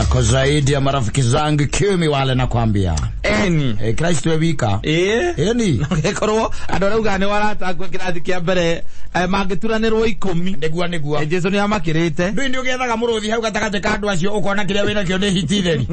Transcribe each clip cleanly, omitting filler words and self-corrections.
yako zaidi ya marafiki zangu 10 wale nakwambia. Eni. Christ webika. Eni. Korwo adorauga ne warata kwa kirathi kia mbere magituranirwo 10. Negua. Jesu ni amakirite. Ndu ndio gethaga muruthi hau gatagate ka andu acio ukona kiria wina kio ni hititheri.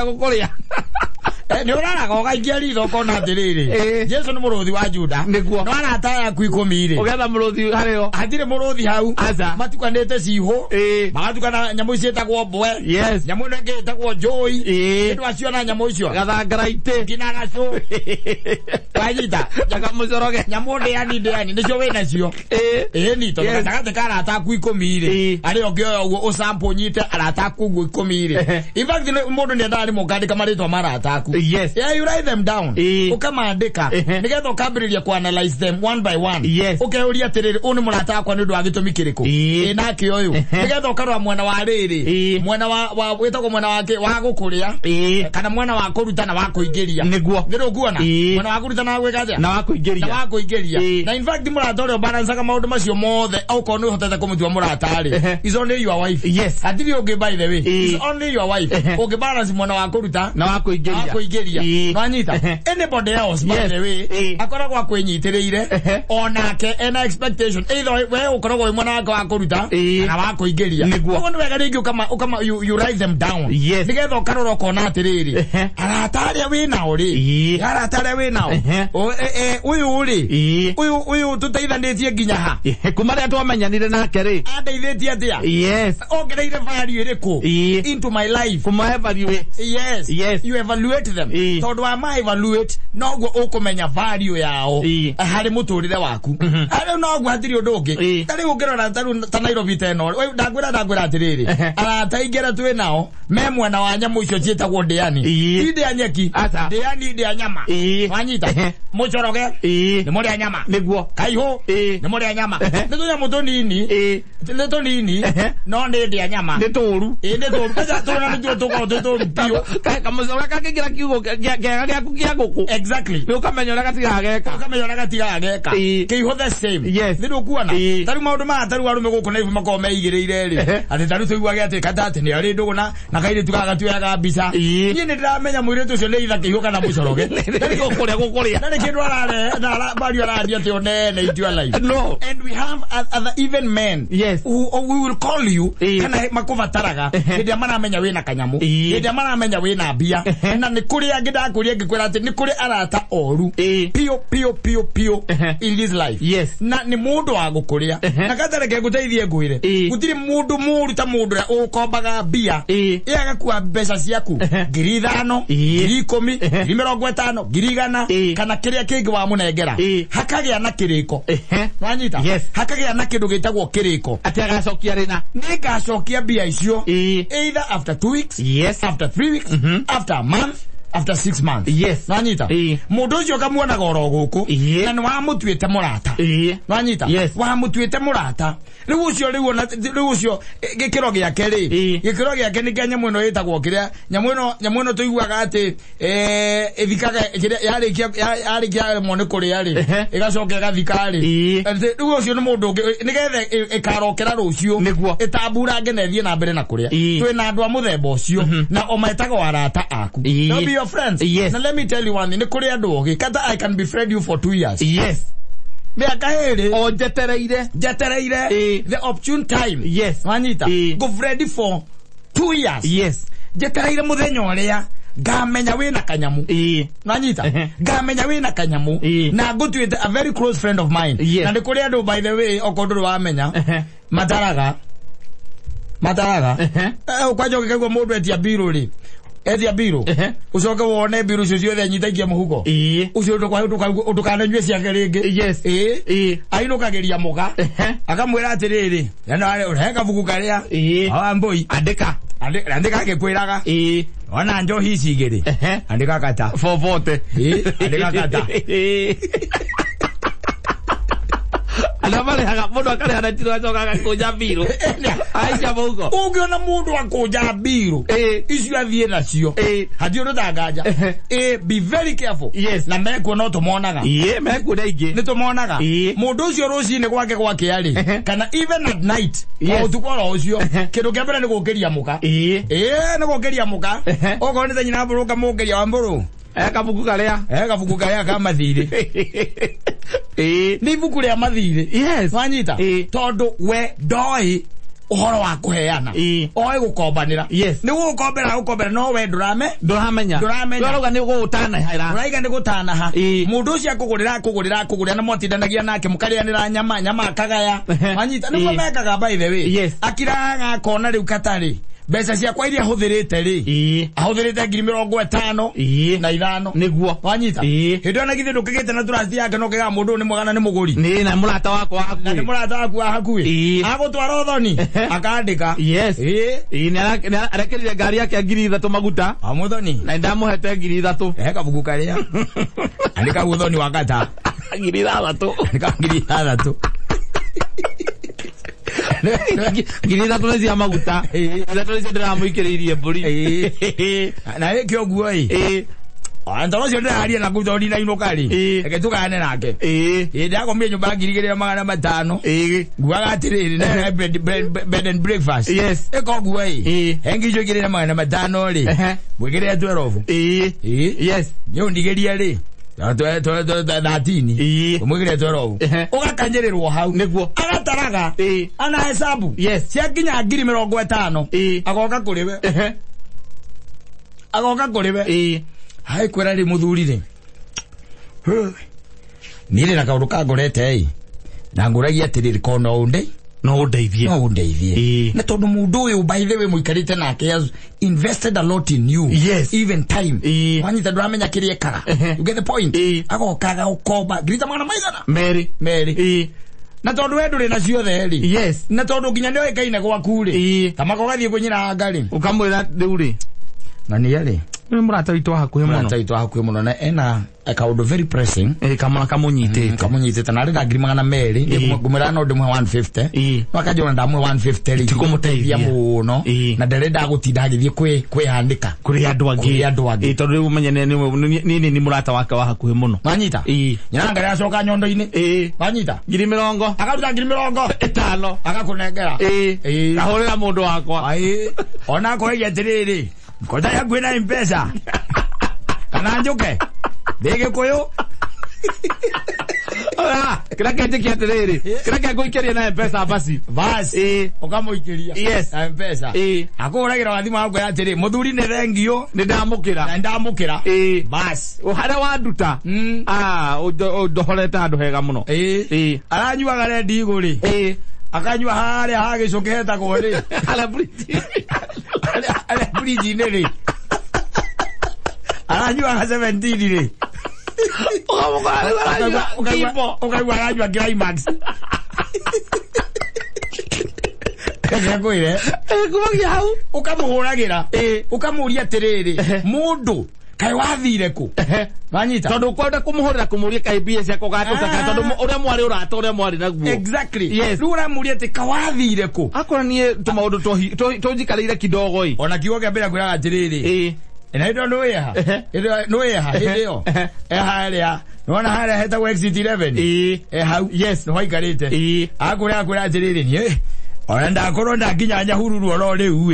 Gukuria. Ni uraraga ugaingia ritho kona atiriri. Jesu ni muruthi wa Juda. Niguo. No arata yaku 10 ri. Ugetha muruthi hario. Hatire muruthi hau. Matukanite ciho. Magatukana nyamu cietagwo mbwe. Yes. Nyamu ino ingi itagwo njui. Ndu acio na nyamu icio. Gathangaraite. Ngina gacu. Wanyita. Jaga mucoroge. Nyamu ndiani nicio wina cio. Ni to gatagate ka arata aku 10 ri. Ari ongeo uguo usample nyite arata aku 10 ri. In fact mundu ni ndari mukandika maritwa marata aku. Yes. Yeah, you write them down. Ukamaandika. Nigetha ukambiriria ku analyze them one by one. Yes. Ukeuria atiriri uni murata akwa ni ndu wa gitumi kiriku. Nake uyu. Nigetha ukarwa mwena wa riri. Mwena wa witagwo mwena wake wa gukuria. Kana mwena wa kurutana wa kuingiria. Niguo. Ndiru kuona. Mwena wa kurutana wa gwikatia. Na wa kuingiria. Na wa kuingiria. Na in fact murata uri balance ka maundu macio mothe au kono hotete kumutua murata ri. Is only your wife. Yes. Atiri ugi by the way. Is only your wife. Ugi balance mwena wa kuruta na wa kuingiria. Nwanyita. Anybody else by the way akoragwa kwinyitiriire onake ena expectation either we ukoragwa we mwana wake wa kuruta na wa kuingiria. Ugo ni wega ringi ukama you write them down. Nigetha ukarora kona atiriri arataria wina uri arataria wina uyu tuteithanitie nginya ha kumari atu amenyanire nake ri andeithitie atia. Yes. Ongereire value iriku into my life. Kuma evaluate. Yes. You evaluate them. Tondu wa ma evaluate noguo ukumenya value yao hari muturire waku. Ari noguo hatiri undu ungi. Tari ungirora ta Nairobi teno. We ndagwira atiriri. Arataingera twi nao me mwena wa nyamu icio cietagwo ndiani. Inde anyeki. Ndiani inde anyama. Wanyita. Mucoroge. Ni muri anyama. Niguo. Kaiho. Ni muri anyama. Ndio nyamu tonini. Ndio nini. No ni inde anyama. Ni toru. Ni toru. Kaja tona ndio toru pio. Kamucoroga kakigira kiugo kia guku. Exactly. Ni ukamenya ura gatiga geka. Kiho the same. Yes. Ndio kuona. Tari maundu ma taru arume guku na ibu makome meigirire ri. Ati taru tuiguage ati katati ni ari nduguna na kaire tukaga tuyaga mbica. Ni ndiramenya mwire tucio ni itha kiho kana mucoroge. Ndio gukuria. Nani kindu arare na bari aradia ti onene into your life. No. And we have other even men. Yes. Who we will call you kana makuvataraga. Ndio maana amenya wina kanyamu. Ndio maana amenya wina bia. Na ni kuria ngidakuria ngikwira ati ni kuri arata oru. Pio in this life. Yes. Na ni mundu wa gukuria. Na katareke guteithie ngwire. Gutiri mundu muru ta mundu ya ukombaga bia. Agakuwa mbeca ciaku 5,000, 10,000, 50,000, 100 kana kiria kingi wa munengera. Hakagia na kiriko. Wanyita. Yes. Hakagia na kindu gitagwo kiriko. Ati agacokia rina. Nigacokia bia icio. Either after 2 weeks. Yes. After 3 weeks. After a month. After 6 months. Yes. Nwanyita. Mundu ucio kamuona goro guku. Na ni wa mutuite murata. Nwanyita. Yes. Wa mutuite murata. Riu ucio gikiro giake ri. Gikiro giake ni kenya mweno yetagwo kiria. Nyamuno tuiguaga ati ithikaga kiria yarikia mone kuria ri. Igacoka gathika ri. Riu ucio ni mundu nigethe ikarokera rucio. Itambura ngenethie na mbere na kuria. Twina andu a muthemba ucio na omaetaga arata aku. Your friends. Yes. Now let me tell you one thing. Nikuri andu ogi. Kata I can befriend you for 2 years. Yes. Miaka heri. O jetereire. The opportune time. Yes. Wanyita. Go ready for 2 years. Yes. Jetereire muthenya uria ngamenya wina kanyamu. Nanyita. Ngamenya wina kanyamu. Na ngutuite a very close friend of mine. Yes. Na nikuri andu by the way okonduru wamenya. Mataraga. Ukwajo kigwa mundu etia biro ri. Etia biro. Ucoke wone biro cio ciothe nyitaikia muhuko. Ucio utukananywe ciake ringi. Yes. Ainukagiria muga. Akamwira atiriri. Na ureka buku karia. Mboi. Andika gikwiraga. Ona njohi cigiri. Andika kata. 440. Andika kata. Ana male haga mundu akale ana tiro acoka gakuja biru. Aisha mugo. Ungiona mundu akuja biru. Icio athie nacio. Hadio ndagaja. Be very careful. Yes. Na meko no tumonaga. Meko na ingi. Ni tumonaga. Mundu ucio rucini gwake ari. Kana even at night. O tukora ucio. Kindu kia mbere ni gukiria muka. Ni gukiria muka. Ogo ni nyina buruka mukiria wa mburu. Kabuku kalea kama thire. Ni buku ria mathire. Yes. Wanyita. Tondu we doi uhoro wa kuheana. Oi gukombanira. Yes. Ni gukombera no we nduramenya. Nduraga ni gutana haira. Uraiga ni gutana ha. Mundu ucio akugurira na motindanagia nake mukarianira nyama akagaya. Wanyita ni mekaga by the way. Yes. Akiraga kona riu katari. Besa cia kwa iria huthirite ri ahuthirite 50,000 na 5 niguo wanyita hindu na githe ndukigite na turasti yake no kiga mundu ni mwagana ni muguri ni na murata wakwa hakuhi na ni murata wakwa hakuhi agutwara uthoni akandika yes ni arakerire ngari yake 3,000 maguta amuthoni na ndamuhete 3,000 kabuku karia andika uthoni wakata 3,000 Girida tunazia maguta. Ila tunazia drama ikiririe mburi. Na yeke oguo Antoro cio ndari na guthoni na inokari. Eke tukane nake. Ndako mie nyumba ngirigirira 500. Guaga atiriri na bed and breakfast. Yes. Eko oguo Hengi jo girira 500 ri. Mwigirira 12. Yes. Nyo ndigeria ri. Datini umwigire twero ugakanyirirwo hau niguo agataraga ana hesabu cia nginya 50,000 agoka kuriwe hai kwera ri muthurire nire na kaundu kangorete na nguragia atiriri kono unde no undeithie na tondu mundu uyu by the way muikarite nake has invested a lot in you even time wanyita ndramenya kirie kaga you get the point agokaga ukomba grita mwana maigana Mary na tondu we nduri na ciothe ri na tondu nginya ndio ikaine gwaku ri kamako gathie kunyira ngari ukamwira riu ri na ni ari ni murata witu hakuhi muno na ena akaundu very pressing kama kamunyitite na rega 200 ngumira no ndimwe 150 wakajona ndamwe 150 ri tikumuteithia muno na ndarenda gutinda githie kwihandika kuri andu angi tondu riu umenye ni murata wake wa hakuhi muno wanyita nyanga ria coka nyondo-ini wanyita 70 akaruta 50,000 akakunengera kahurira mundu wakwa ona koige atiriri Kota ya gwina mpesa. Kana njuke. Dege koyo. Kira kete kiaterere. Kira kego ikeria na mpesa basi. Basi. Okamuikiria. Yes. Na mpesa. Akuragira wathima wako ya tere. Muthuri ne rengio. Ndamukira. Basi. Uhara waduta. Udohoreta andu hega muno. Aranyuaga rendi iguri. Akanyua haria hagicuketa gwori. Ale bridge nere. Aranyua 17 ri. Ukaigua climax. Kagoire. Kumagia hau. Ukamuhuragira. Ukamuria tiriri. Mundu kai wathire ku wanyita tondu kwenda kumuhurira kumuria kai bia cia kugatuka tondu uria mwari urata uria mwari naguo exactly rura muria te kawathire ku akora nie tumaundu tonjikarire kidogo ona kiugo kia mbere kwiraga atiriri na indo no yeha hiyo haria nona haria hetagwo exit 11 hau yes no haikarite akura atiriri nie ona ndakorwo ndakinya nyahururu oro riu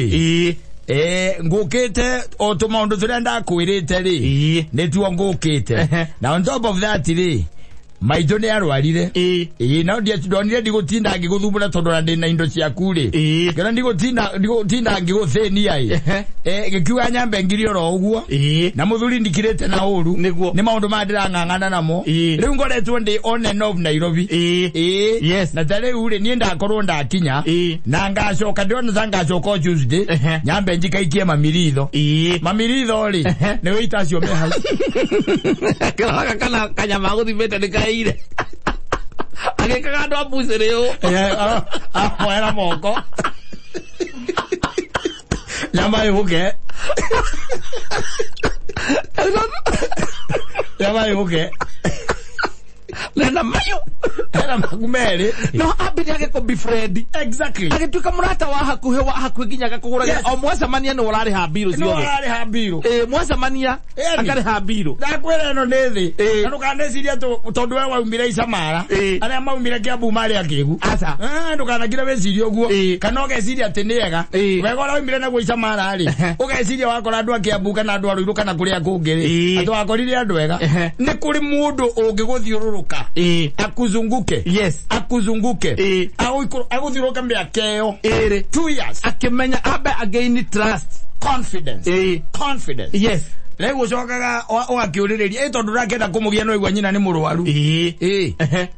ngukite o tumaundu turia ndakwirite ri ni tuo ngukite na on top of that ri maitho ni arwarire na ndonire ndigutinda ngiguthumbura tondu na ndina indo ciaku ri kana ndigutinda ngiguthenia gikiuga nyambe ngiri oro uguo na muthuri ndikirite na uru ni maundu ma ndirang'ang'ana namo riu ngoretwo ndi on and off Nairobi yes na tare uri ni ndakorwo ndakinya na ngacoka ndiona ngacoka Tuesday nyambe njikaikie mamiritho ri ni wita cio me hau kana kanyama guthimete ni ire agikaga ndo abucireo era moko nyama ihuke lena mayo era magumere no abiri age ko befriend exactly agituka murata wa hakuhe ginya gakugura o mwacemania no urari ha biro no urari ha biro mwacemania akari ha biro ndakwera no nethi na ndukaneciria tondu we waumire Isamara aria maumire Kiambu mari akigu asa ndukanakire weciria uguo kana ugeciria ati niega wegora waumire naguo Isamara ri ugeciria wakora andu a Kiambu kana andu a Ruiru kana kuria kungiri andu akorire andu ega ni kuri mundu ungiguthiururuka akuzunguke akuzunguke aguthiururuka miakeo 2 years akimenya abe again trust confidence yes leo ucokaga wakiuriria tondu rakenda kumugia no igwa nyina ni murwaru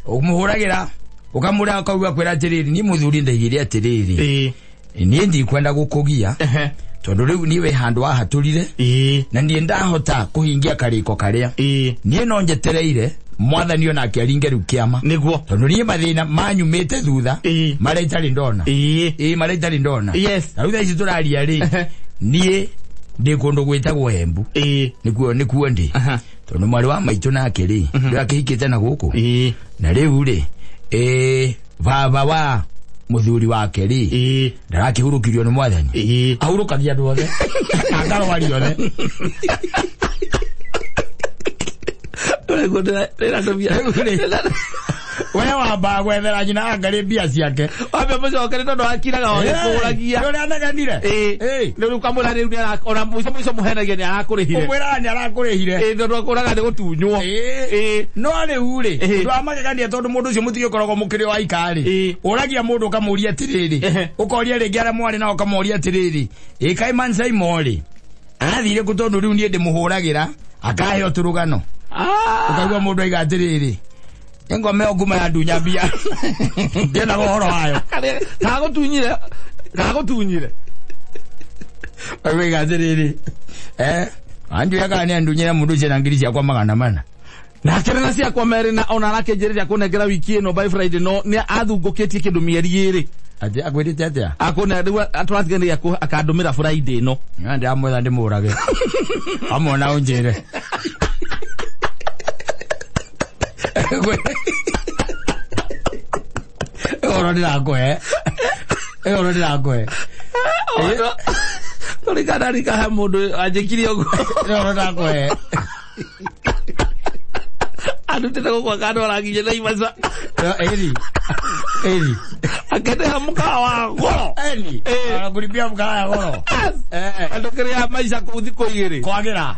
umuhuragira ukamura akauga kwera atiriri ni muthuri ndaigire atiriri ni ndi kwenda gukugia tondu riu niwe handu ahaturire na ndie ndahota kuhingia kariko karia nie no njetereire mwathani ona akiaringe riu kiama niguo tondu nie mathina manyumite thutha mareitari ndona mareitari ndona yes na riu ici turaria ri nie ndi kundu gwitagwo Embu nikuo ndi tondu mwari wa maitu nake ri ndakihikite na guku na riu ri baba wa muthuri wake ri ndarakihurukirio ni mwathani ahurukagia andu othe akarwari othe wewe wamba gwethera nyina angari mbia ciake wambe mucokere tondu akiraga wothe kuguragia uri anaganire riu kamura riu ona muico muhenagia ni arakurihire umwira ni arakurihire tondu akuraga ni gutunywo no riu ri ndu amagegania tondu mundu ucio mutige koragwo mukiri wa ikari uragia mundu ukamuria atiriri ukoria ringi ara mwari na ukamuria atiriri kai mansai mori athire kutondu riu ni ndi muhuragira akahe oturugano ukaigwa mundu aiga atiriri ngome oguma ya dunya bia ndena goro hayo kagutunyire wewe gathiriri andu yakani andunyira mundu cena ngiri cia kwa magana mana na kerena cia kwa meri na ona rakenjereria kunengera wiki ino by Friday no ni athungukitie kindu mieri iri ati akwirite atia akona riu atwatigania akandumira Friday no ndi amwetha ndi murage amona unjire ora ndirakoe tori kana rika ha mundu anjikiri ogo ora ndakoe adutete kwa kando rangi na imasa eri akete hamuka wa goro anakulipia mkala ya goro andokerea maisha kuthi koigere kwagira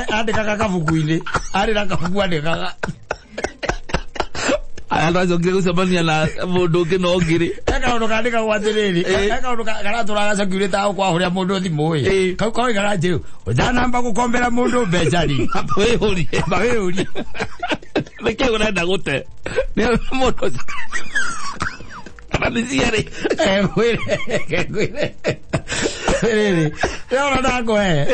andikaga kabuku-ini arira kabuku andikaga alazo ngire kusemania na mundu ngino ngiri undu kandika gwatiriri undu karaturaga security au kwa huria mundu thimui kau kau igaraje utanamba gukombera mundu mbecari baweuri meke urenda gute ni mundu kanisiari kwire ora ndakoe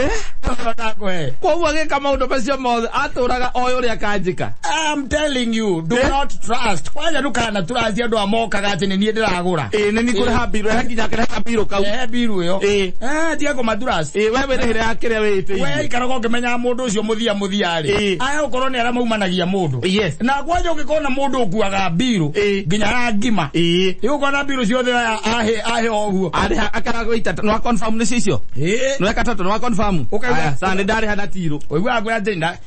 kwa uage kama undu macio mothe aturaga oyo ria kanjika I'm telling you do not trust kwanja ndukana trust andu amokaga ati ni ndiragura ni kuri habiro hakinya kare habiro kau biro yo tiga ko maduras wewe ndirire akire wite wewe ikarago kimenya mundu ucio muthia ri aya ukorwo ni ara maumanagia mundu na kwanja ukikona mundu ukuaga biro nginya rangima ukona biro ciothe ahe oguo akarago itata no confirm ni cicio no katatu no confirm sande ndari hana tiro oigwa agwa ndinda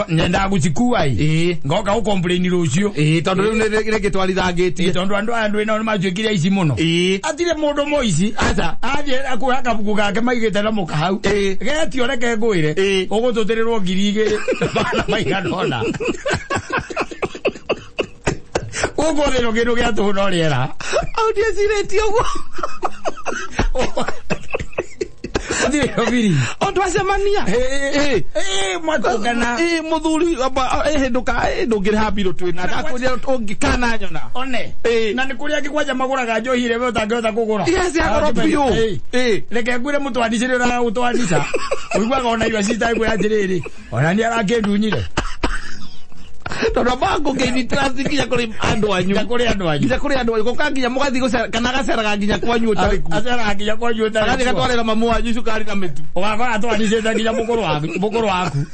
nenda gucikua ngoka u complain rucio tondu riu ni gitwarithangitie tondu andu ino majwikire ici muno atire mundu moici ata athie akuha kabuku gake maigite na mukahau getio reke ngwire ugututirirwo 2,000 bana maigana ugorero kindu gia tuhuna riera audio uguo ndire obiri ondu acemania mwatungana muthuri ndungire habiro twina ndakuria ungikana nyona one na ni kuria kikwanja maguraga njohire we utangihota kugura agoro pio reke ngwire mutwanicire ra utwanica uigwaga ona iwa citaibu ya njiriri ona ni arakendunyire tondu bango ngeini trust nginya kuri andu anyu gokanginya mugathi gucera kana gaceraga nginya kwanyu utariku aceraga nginya kwanyu utariku agathi gatwarira mamu wanyu cukari na mitu ugakora atwanicite nginya mukuru waku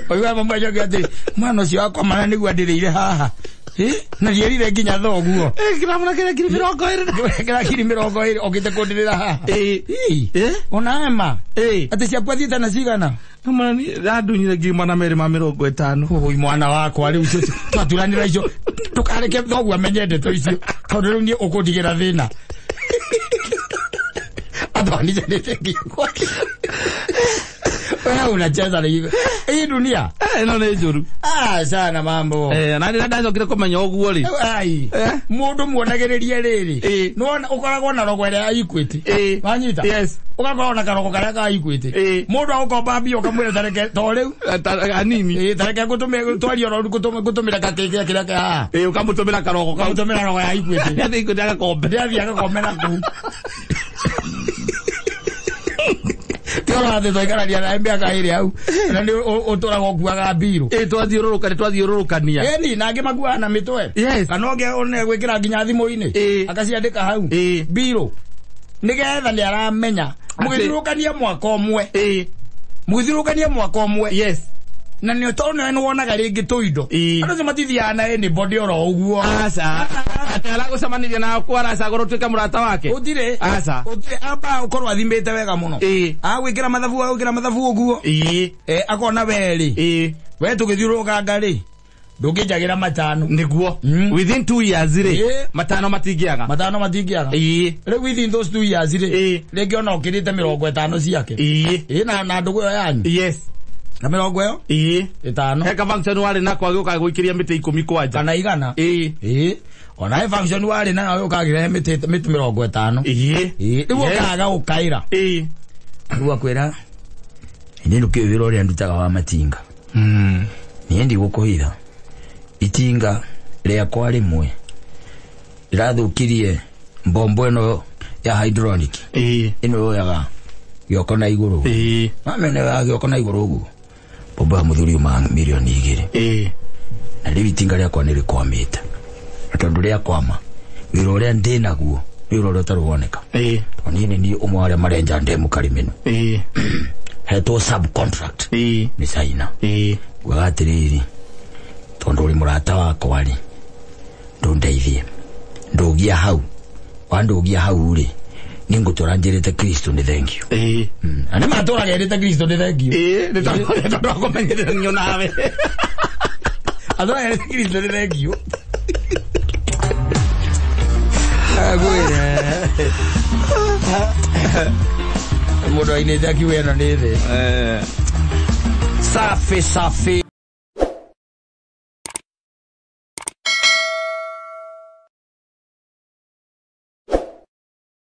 Oiga mama yo gati mwana cio akwa mana niguo ndirire haha. Na yerire nginya thoguo. Kira mwana kira kiri 20. Kira kiri 20 okite kundirira haha. Ona ema. Ati cia kwathita na cigana. Mwana ni radunyire ngima na meri ma 50. Oi mwana wakwa riu cio twaturanira icio tukareke thoguo amenye ndeto icio. Tondu riu ni ukundigira thina. Adoni jende ngikwa. Wewe unacheza na hiyo. Hii dunia. No ni njuru. Sana mambo. Nani ndacokire kumenya uguo ri. Ai. Mundu muonagereria riri. Nona ukoragwo na rogo ya Equity. Wanyita. Yes. Ugakorwo na karogo karia ka Equity. Mundu agokomba mbio kamwira tareke to riu. Anini. Tareke gutumira twario ro gutumira kakeke kiria ka. Ukamutumira karogo. Ukamutumira rogo ya Equity. Ndio iko daga kombe. Ndio agakomera ku. Tora de toikararia na mbia kairi au. Na ni utorago kuaga biru. Twathiururukania. Ni nange magua na mitwe. Yes. Kanoge one gwikira nginya thimu-ini. Akaciandika hau. Biru. Nigetha ni aramenya. Mugithurukania mwaka omwe. Mugithurukania mwaka omwe. Yes. Na ni utone no wonaga ringi tuindo. Andu matithiana ni body oro uguo. Asa. Atala gucamaniria na kwara sagoro twika murata wake. Utire. Asa. Utire aba ukorwo athimbite wega muno. Gwikira mathabu uguo. Akona weri. We tugithiuruka ngari. Ndungijagira matano niguo. Within 2 years ri. Matano matingiaga. Riu within those 2 years ri. Ringi ona ukirite 50 ciake. Na ndugu yo yanyu. Yes. Na 50 5 heka function wale na kwa gioka guikiria miti 10 kwanja kana igana ona he function wale na yo kagira miti 50 riu kaga ukaira riu akwira ni ndukiviro ria ndutaga wa matinga ni ndi gukuhira itinga ria kwa rimwe irathukirie mbombo eno ya hydraulic ino yo yaga yoko na iguru mamene ya yoko na iguru ugu bomba muthuri ma milioni 2 na riu itinga ria kwa ni rikwamite tondu ria kwama wiro ria ndi naguo wiro ria taruoneka onini ni umwe aria marenja ndemu karimeno heto subcontract ni saina watiriri tondu uri murata wakwa ri ndundeithie ndugia hau wandugia hau ri ningutora njerete Kristo ni thank you ane matora njerete Kristo ni thank you ni tondu akomenyerera nyo nawe adora njerete Kristo ni thank you agwira mudo ine thank you eno ni the safi